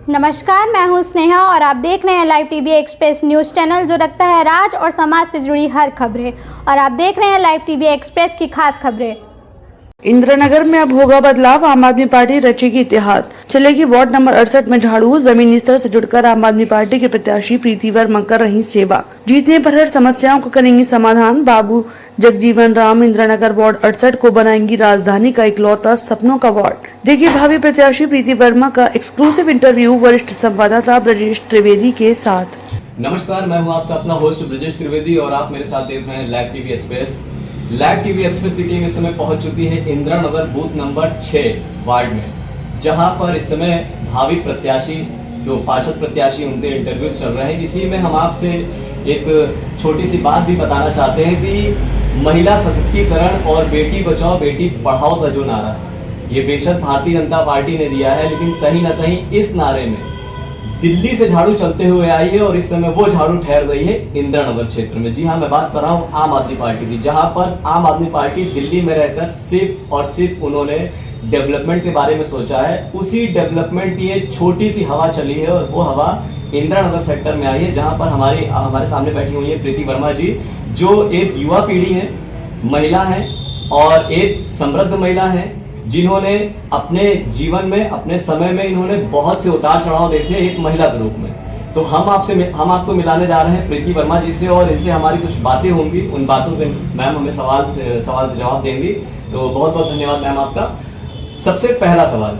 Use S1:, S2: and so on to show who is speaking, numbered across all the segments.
S1: नमस्कार, मैं हूं स्नेहा और आप देख रहे हैं live TV express news channel जो रखता है राज और समाज से जुड़ी हर खबरें। और आप देख रहे हैं लाइव टीवी एक्सप्रेस की खास खबरें।
S2: इंदिरानगर में अब होगा बदलाव, आम आदमी पार्टी रचेगी इतिहास। चलेगी वार्ड नंबर 68 में झाड़ू। जमीनी स्तर से जुड़कर आम आदमी पार्टी के प्रत्याशी प्रीति वर्मा कर रही सेवा। जीतने पर हर समस्याओं को करेंगी समाधान। बाबू जगजीवन राम इंदिरानगर वार्ड 68 को बनाएंगी राजधानी का इकलौता सपनों का वार्ड। देखिए भावी प्रत्याशी प्रीति वर्मा का एक्सक्लूसिव इंटरव्यू वरिष्ठ संवाददाता ब्रजेश त्रिवेदी के साथ।
S3: नमस्कार, मैं हूं आपका अपना होस्ट ब्रजेश त्रिवेदी और आप मेरे साथ देख रहे हैं live TV express. Live TV express की टीम इस समय पहुंच चुकी है इंदिरानगर बूथ नंबर 6 वार्ड में, जहां पर इस समय भावी प्रत्याशी जो पार्षद प्रत्याशी उनके इंटरव्यूज चल रहे हैं। इसी में हम आपसे एक छोटी सी बात भी बताना चाहते हैं कि महिला सशक्तिकरण और बेटी बचाओ बेटी पढ़ाओ का जो नारा है, ये बेशक भारतीय जनता पार्टी ने दिया है, लेकिन कहीं ना कहीं इस नारे में दिल्ली से झाड़ू चलते हुए आई है और इस समय वो झाड़ू ठहर गई है इंदिरानगर क्षेत्र में। जी हाँ, मैं बात कर रहा हूँ आम आदमी पार्टी की, जहां पर आम आदमी पार्टी दिल्ली में रहकर सिर्फ और सिर्फ उन्होंने डेवलपमेंट के बारे में सोचा है। उसी डेवलपमेंट की एक छोटी सी हवा चली है और वो हवा इंदिरानगर सेक्टर में आई है, जहां पर हमारे सामने बैठी हुई है प्रीति वर्मा जी, जो एक युवा पीढ़ी है, महिला है और एक समृद्ध महिला है, जिन्होंने अपने जीवन में अपने समय में इन्होंने बहुत से उतार चढ़ाव देखे एक महिला के रूप में। तो हम आपको मिलाने जा रहे हैं प्रीति वर्मा जी से और इनसे हमारी कुछ बातें होंगी। उन बातों के मैम हमें सवाल के जवाब देंगी। तो बहुत बहुत धन्यवाद मैम आपका। सबसे पहला सवाल,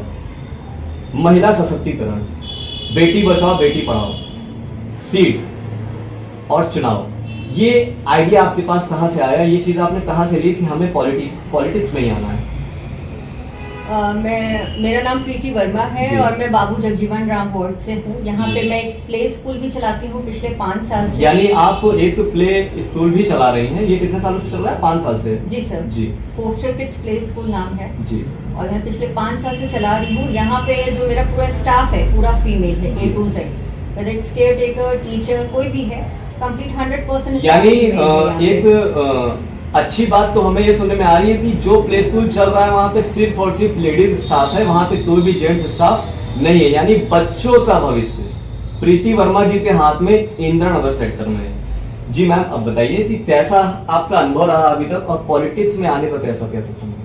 S3: महिला सशक्तिकरण, बेटी बचाओ बेटी पढ़ाओ, सीट और चुनाव, ये आइडिया आपके पास कहाँ से आया? ये चीज आपने कहाँ से ली कि हमें पॉलिटिक्स में ही आना है?
S4: मेरा नाम प्रीति वर्मा है और मैं बाबू जगजीवन राम वार्ड से हूँ। यहाँ पे मैं एक प्ले स्कूल भी चलाती हूँ पिछले 5 साल से।
S3: यानी आप एक प्ले स्कूल भी चला रही हैं? ये कितने सालों से चल रहा है? 5 साल से?
S4: जी सर जी। फोस्टर किड्स प्ले स्कूल नाम है जी, और मैं पिछले 5 साल से चला रही हूँ। यहाँ पे जो मेरा पूरा स्टाफ है पूरा फीमेल है, A to Z, whether it's care taker, teacher, कोई भी है, कंप्लीट 100%।
S3: यानी एक अच्छी बात तो हमें ये सुनने में आ रही है कि जो प्ले स्कूल चल रहा है वहाँ पे सिर्फ और सिर्फ लेडीज स्टाफ है, वहाँ पे कोई भी जेंट्स स्टाफ नहीं है। यानी बच्चों का भविष्य प्रीति वर्मा जी के हाथ में इंदिरानगर सेक्टर में है। जी मैम, अब बताइए कि कैसा आपका अनुभव रहा अभी तक और पॉलिटिक्स में आने का कैसा सिस्टम है?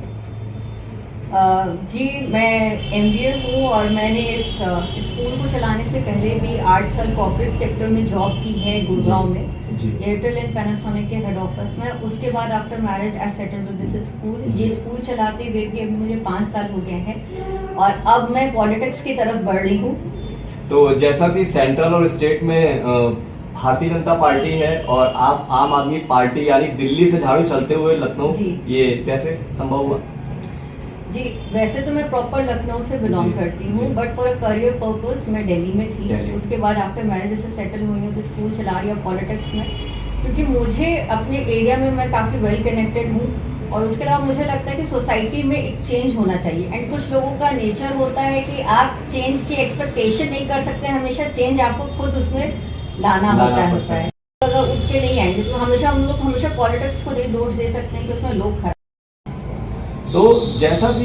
S4: जी, मैं MBA हूँ और मैंने इस स्कूल को चलाने से पहले भी 8 साल कॉर्पोरेट सेक्टर में जॉब की है गुड़गांव में, एयरटेल एंड पैनासोनिक के हेड ऑफिस में। उसके बाद after marriage I settled with this school. ये स्कूल चलाते हुए भी अभी मुझे 5 साल हो गए हैं और अब मैं पॉलिटिक्स की तरफ बढ़ रही हूँ।
S3: तो जैसा कि सेंट्रल और स्टेट में भारतीय जनता पार्टी है और आप आम आदमी पार्टी, यानी दिल्ली से झाड़ू चलते हुए लखनऊ, ये कैसे संभव हुआ?
S4: जी, वैसे तो मैं प्रॉपर लखनऊ से बिलोंग करती हूँ, but for a career purpose मैं दिल्ली में थी। उसके बाद आफ्टर मैरिज से सेटल हुई हूँ तो स्कूल चला रही हूँ पॉलिटिक्स में, क्योंकि मुझे अपने एरिया में मैं काफ़ी वेल कनेक्टेड हूँ और उसके अलावा मुझे लगता है कि सोसाइटी में एक चेंज होना चाहिए। एंड कुछ लोगों का नेचर होता है कि आप चेंज की एक्सपेक्टेशन नहीं कर सकते, हमेशा चेंज आपको खुद उसमें लाना होता है। अगर उठ के नहीं आएंगे तो हमेशा हम लोग हमेशा पॉलिटिक्स को नहीं दोष दे सकते हैं कि उसमें लोग खराब।
S3: तो जैसा भी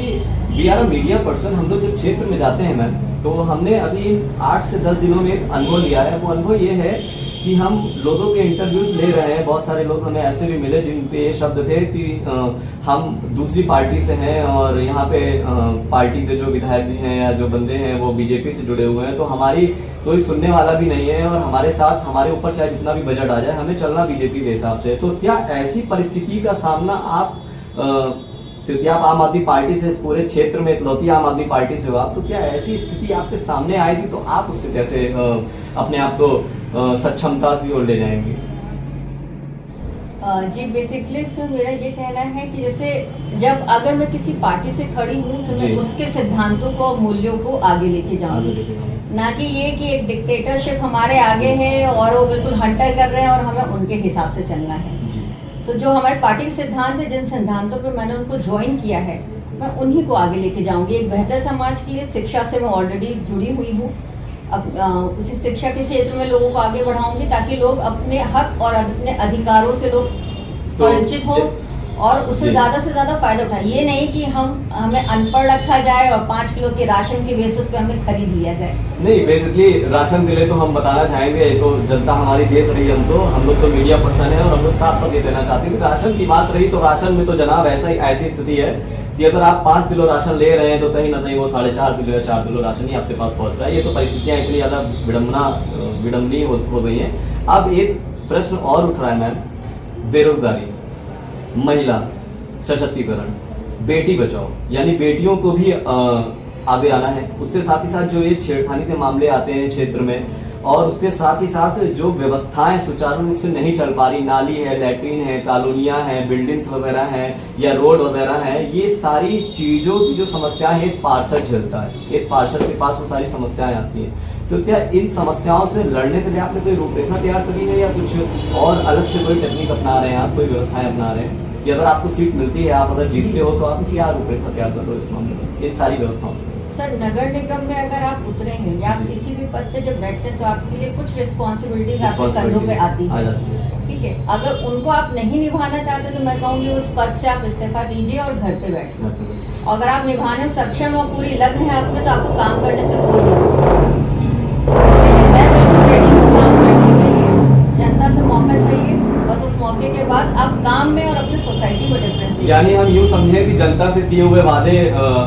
S3: we are a media person, हम लोग जब क्षेत्र में जाते हैं मैम, तो हमने अभी 8 से 10 दिनों में एक अनुभव लिया है। वो अनुभव ये है कि हम लोगों के इंटरव्यूज ले रहे हैं। बहुत सारे लोग हमें ऐसे भी मिले जिन पे ये शब्द थे कि हम दूसरी पार्टी से हैं और यहाँ पे पार्टी के जो विधायक जी हैं या जो बंदे हैं वो बीजेपी से जुड़े हुए हैं, तो हमारी कोई सुनने वाला भी नहीं है और हमारे साथ हमारे ऊपर चाहे जितना भी बजट आ जाए, हमें चलना बीजेपी के हिसाब से। तो क्या ऐसी परिस्थिति का सामना आप क्योंकि आप आम आदमी पार्टी से इस पूरे क्षेत्र में इकलौती आम आदमी पार्टी से हो आप, तो क्या ऐसी स्थिति आपके सामने आएगी तो आप उससे कैसे अपने आप को सक्षमता की ओर ले जाएंगे?
S4: जी, बेसिकली इसमें मेरा ये कहना है कि जैसे जब अगर मैं किसी पार्टी से खड़ी हूँ तो मैं उसके सिद्धांतों को और मूल्यों को आगे लेके जाऊंगी, ना कि ये कि एक डिक्टेटरशिप हमारे आगे है और वो बिल्कुल हंटर कर रहे हैं और हमें उनके हिसाब से चलना है। तो जो हमारे पार्टी के सिद्धांत है, जिन सिद्धांतों पे मैंने उनको ज्वाइन किया है, मैं उन्हीं को आगे लेके जाऊंगी। एक बेहतर समाज के लिए शिक्षा से मैं ऑलरेडी जुड़ी हुई हूँ। अब उसी शिक्षा के क्षेत्र में लोगों को आगे बढ़ाऊंगी ताकि लोग अपने हक और अपने अधिकारों से लोग परिचित हो और उससे
S3: जी।
S4: ज्यादा से ज्यादा फायदा उठाए। ये नहीं कि हमें अनपढ़ रखा जाए और 5 किलो के राशन के बेसिस पे हमें खरीद लिया जाए।
S3: नहीं, बेसिकली राशन दिले तो हम बताना चाहेंगे, ये तो जनता हमारी देख रही है, हम लोग तो मीडिया पर्सन है और हम लोग साफ साफ ये देना चाहते हैं कि राशन की बात रही तो राशन में तो जनाब ऐसी स्थिति है कि अगर आप 5 किलो राशन ले रहे हैं तो कहीं ना कहीं वो 4.5 किलो या 4 किलो राशन ही आपके पास पहुंच रहा है। ये तो परिस्थितियां इतनी ज्यादा विडम्बनीय हो गई हैं। अब एक प्रश्न और उठ रहा है मैम, बेरोजगारी, महिला सशक्तिकरण, बेटी बचाओ, यानी बेटियों को भी आगे आना है। उसके साथ ही साथ जो ये छेड़खानी के मामले आते हैं क्षेत्र में, और उसके साथ ही साथ जो व्यवस्थाएं सुचारू रूप से नहीं चल पा रही, नाली है, लैट्रीन है, कॉलोनियां हैं, बिल्डिंग्स वगैरह हैं या रोड वगैरह हैं, ये सारी चीजों की जो समस्या है एक पार्षद झेलता है। एक पार्षद के पास वो सारी समस्याएं आती हैं। तो क्या इन समस्याओं से लड़ने के लिए आपने कोई रूपरेखा तैयार करी है या कुछ और अलग से कोई टेक्निक अपना रहे हैं आप, कोई व्यवस्थाएं अपना रहे हैं कि अगर आपको सीट मिलती है, आप अगर जीतते हो तो आप क्या रूपरेखा तैयार कर रहे हो इस मामले में, इन सारी व्यवस्थाओं से?
S4: सर, नगर निगम में अगर आप उतरे हैं या आप किसी भी पद पे जब बैठते हैं तो आपके लिए कुछ रिस्पॉन्सिबिलिटीज आपके कंधों पे आती है, ठीक है। अगर उनको आप नहीं निभाना चाहते तो मैं कहूँगी उस पद से आप इस्तीफा दीजिए और घर पे बैठिए। अगर आप निभाने में सक्षम और पूरी लग्न है आप में तो आपको काम करने से कोई नहीं रोक सकता। तो इसके लिए मैं बिल्कुल रेडी हूँ काम करने के लिए। जनता से मौका चाहिए, बस उस मौके के बाद आप काम में और अपनी सोसाइटी में डिफरेंस देखिए।
S3: यानी हम यूँ समझे कि जनता से दिए हुए वादे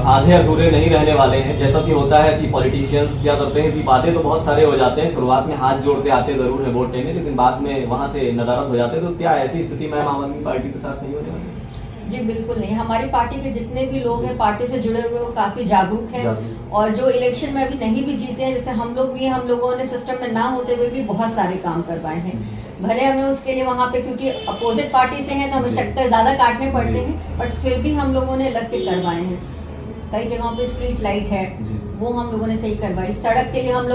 S3: आधे अधूरे नहीं रहने वाले हैं। जैसा कि होता है कि पॉलिटिशियंस क्या करते हैं कि वादे तो बहुत सारे हो जाते हैं, शुरुआत में हाथ जोड़ते आते जरूर है वोट लेने, लेकिन बाद में वहां से नदारत हो जाते हैं। तो क्या ऐसी स्थिति में आम आदमी पार्टी के साथ नहीं होने वाली?
S4: जी बिल्कुल नहीं। हमारी पार्टी के जितने भी लोग हैं पार्टी से जुड़े हुए वो काफी जागरूक हैं, और जो इलेक्शन में अभी नहीं भी जीते हैं, जैसे हम लोग भी हैं, हम लोगों ने सिस्टम में ना होते हुए भी बहुत सारे काम करवाए हैं। भले हमें उसके लिए वहाँ पे क्योंकि अपोजिट पार्टी से हैं तो हमें चक्कर ज्यादा काटने पड़ते हैं, बट फिर भी हम लोगों ने लग के करवाए हैं। कई जगहों पे स्ट्रीट लाइट है वो हम लोगों ने सही करवाई। सड़क के लिए हम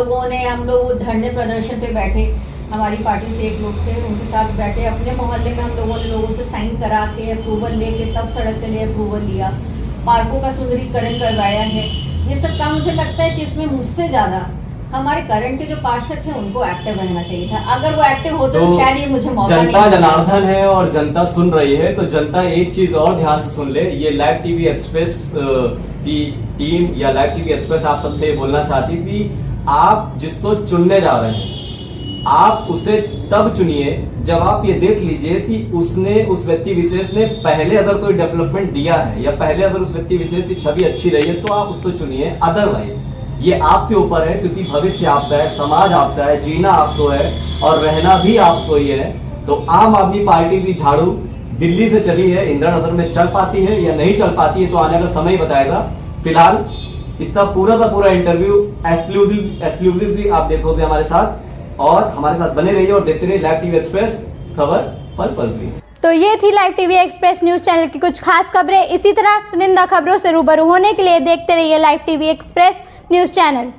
S4: लोग धरने प्रदर्शन पे बैठे, हमारी पार्टी से एक लोग थे उनके साथ बैठे, अपने मोहल्ले में हम लोगों ने लोगों से साइन करा के अप्रूवल लेके तब सड़क के लिए अप्रूवल लिया। पार्कों का सुंदरीकरण करवाया है। ये सब काम मुझे लगता है कि इसमें मुझसे ज्यादा हमारे करंट के जो पार्षद थे उनको एक्टिव रहना चाहिए था। अगर वो एक्टिव होते तो शायद ये मुझे मौका नहीं
S3: जनता जनार्दन है और जनता सुन रही है, तो जनता एक चीज और ध्यान से सुन ले। ये लाइव टीवी एक्सप्रेस की टीम या लाइव टीवी एक्सप्रेस आप सबसे बोलना चाहती कि आप जिसको चुनने जा रहे हैं आप उसे तब चुनिए जब आप ये देख लीजिए कि उसने, उस व्यक्ति विशेष ने पहले अगर कोई डेवलपमेंट दिया है या पहले अगर उस व्यक्ति विशेष की छवि अच्छी रही है तो आप उसको चुनिए। अदरवाइज ये आपके ऊपर है, क्योंकि भविष्य आपका है, समाज आपका है, जीना आपको है और रहना भी आपको ही है। तो आम आदमी पार्टी की झाड़ू दिल्ली से चली है, इंदिरा नगर में चल पाती है या नहीं चल पाती है तो आने का समय बताएगा। फिलहाल इसका पूरा इंटरव्यू एक्सक्लूसिवली आप देखोगे हमारे साथ, और हमारे साथ बने रहिए और देखते रहिए लाइव टीवी एक्सप्रेस, खबर पल पल की।
S1: तो ये थी live TV express news channel की कुछ खास खबरें। इसी तरह चुनिंदा खबरों से रूबरू होने के लिए देखते रहिए live TV express news channel.